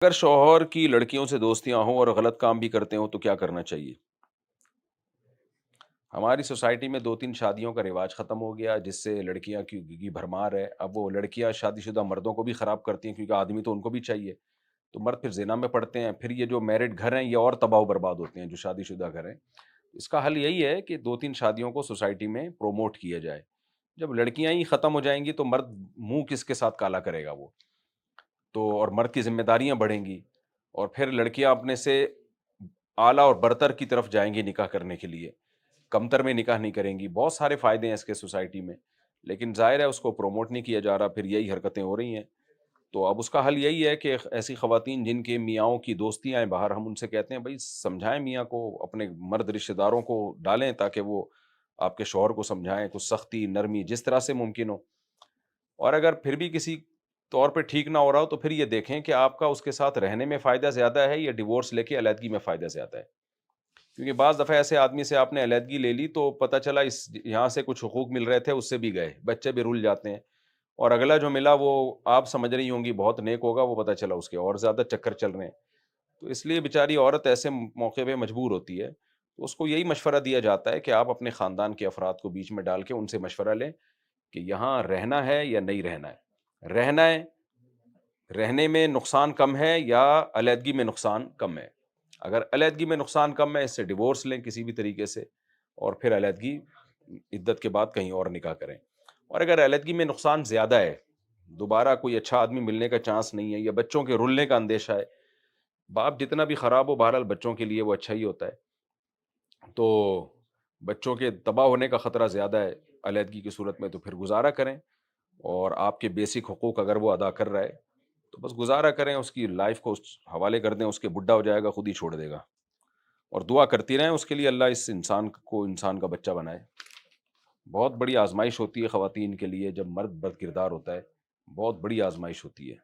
اگر شوہر کی لڑکیوں سے دوستیاں ہوں اور غلط کام بھی کرتے ہوں تو کیا کرنا چاہیے؟ ہماری سوسائٹی میں 2-3 شادیوں کا رواج ختم ہو گیا جس سے لڑکیاں کی بھرمار ہے۔ اب وہ لڑکیاں شادی شدہ مردوں کو بھی خراب کرتی ہیں کیونکہ آدمی تو ان کو بھی چاہیے۔ تو مرد پھر زنا میں پڑتے ہیں، پھر یہ جو میرڈ گھر ہیں یہ اور تباہ و برباد ہوتے ہیں جو شادی شدہ گھر ہیں۔ اس کا حل یہی ہے کہ 2-3 شادیوں کو سوسائٹی میں پروموٹ کیا جائے۔ جب لڑکیاں ہی ختم ہو جائیں گی تو مرد منہ کس کے ساتھ کالا کرے گا وہ؟ تو اور مرد کی ذمہ داریاں بڑھیں گی اور پھر لڑکیاں اپنے سے اعلیٰ اور برتر کی طرف جائیں گی نکاح کرنے کے لیے، کمتر میں نکاح نہیں کریں گی۔ بہت سارے فائدے ہیں اس کے سوسائٹی میں، لیکن ظاہر ہے اس کو پروموٹ نہیں کیا جا رہا، پھر یہی حرکتیں ہو رہی ہیں۔ تو اب اس کا حل یہی ہے کہ ایسی خواتین جن کے میاں کی دوستیاں ہیں باہر، ہم ان سے کہتے ہیں بھائی سمجھائیں میاں کو، اپنے مرد رشتہ داروں کو ڈالیں تاکہ وہ آپ کے شوہر کو سمجھائیں، کچھ سختی نرمی جس طرح سے ممکن ہو۔ اور اگر پھر بھی کسی طور پہ ٹھیک نہ ہو رہا ہو تو پھر یہ دیکھیں کہ آپ کا اس کے ساتھ رہنے میں فائدہ زیادہ ہے یا ڈیورس لے کے علیحدگی میں فائدہ زیادہ ہے۔ کیونکہ بعض دفعہ ایسے آدمی سے آپ نے علیحدگی لے لی تو پتہ چلا اس یہاں سے کچھ حقوق مل رہے تھے اس سے بھی گئے، بچے بھی رول جاتے ہیں، اور اگلا جو ملا وہ آپ سمجھ رہی ہوں گی بہت نیک ہوگا، وہ پتہ چلا اس کے اور زیادہ چکر چل رہے ہیں۔ تو اس لیے بیچاری عورت ایسے موقع پہ مجبور ہوتی ہے، تو اس کو یہی مشورہ دیا جاتا ہے کہ آپ اپنے خاندان کے افراد کو بیچ میں ڈال کے ان سے مشورہ لیں کہ یہاں رہنا ہے یا نہیں رہنا ہے، رہنا ہے، رہنے میں نقصان کم ہے یا علیحدگی میں نقصان کم ہے۔ اگر علیحدگی میں نقصان کم ہے اس سے ڈیورس لیں کسی بھی طریقے سے، اور پھر علیحدگی عدت کے بعد کہیں اور نکاح کریں۔ اور اگر علیحدگی میں نقصان زیادہ ہے، دوبارہ کوئی اچھا آدمی ملنے کا چانس نہیں ہے یا بچوں کے رلنے کا اندیشہ ہے، باپ جتنا بھی خراب ہو بہرحال بچوں کے لیے وہ اچھا ہی ہوتا ہے، تو بچوں کے تباہ ہونے کا خطرہ زیادہ ہے علیحدگی کی صورت میں، تو پھر گزارا کریں، اور آپ کے بیسک حقوق اگر وہ ادا کر رہا ہے تو بس گزارا کریں، اس کی لائف کو اس حوالے کر دیں، اس کے بڈھا ہو جائے گا خود ہی چھوڑ دے گا، اور دعا کرتی رہیں اس کے لیے اللہ اس انسان کو انسان کا بچہ بنائے۔ بہت بڑی آزمائش ہوتی ہے خواتین کے لیے جب مرد بد کردار ہوتا ہے، بہت بڑی آزمائش ہوتی ہے۔